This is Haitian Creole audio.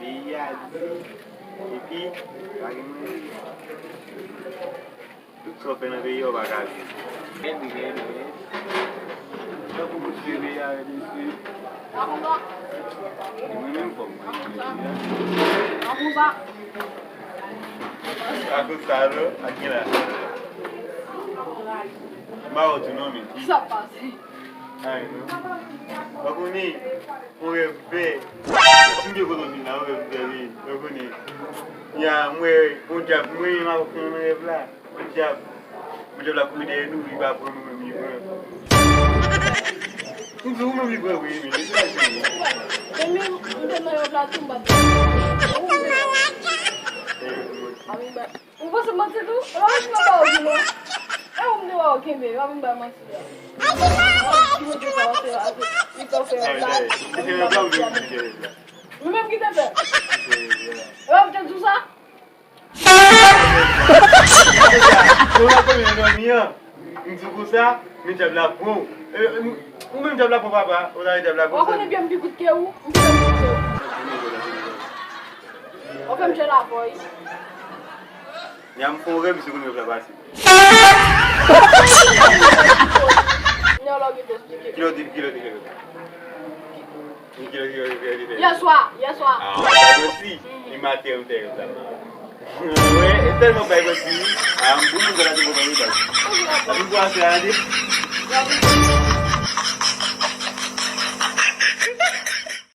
Iya. Iki lagi tutto appena che io ragazzi. Che dopo così via di un po'. Accostato a chi là? Ma tu nome? Chissà passi. Ma quindi un bebè un dio quello di là un bebè quindi ya un già ma con un bebè un già la comida nous il va prendre un livre un jour un livre oui E mi devo la tumba. Un po' se mazza tu, la prossima volta. È un nuovo che mi va a mazza. Même qui t'a fait. Putain, tout ça. On a pas une demi-heure. Une ça, mais tu as la peau. Ou même tu as la peau, papa. On a la peau. On connaît bien un petit coup de cœur. On fait un petit la boy. Il y a un problème, c'est qu'on ne peut pas passer. Kilo. Hier soir. Ah, aussi, il m'a fait un tel. Oui, c'est tellement pas possible. Un bout de la découverte. Ça vous voit, c'est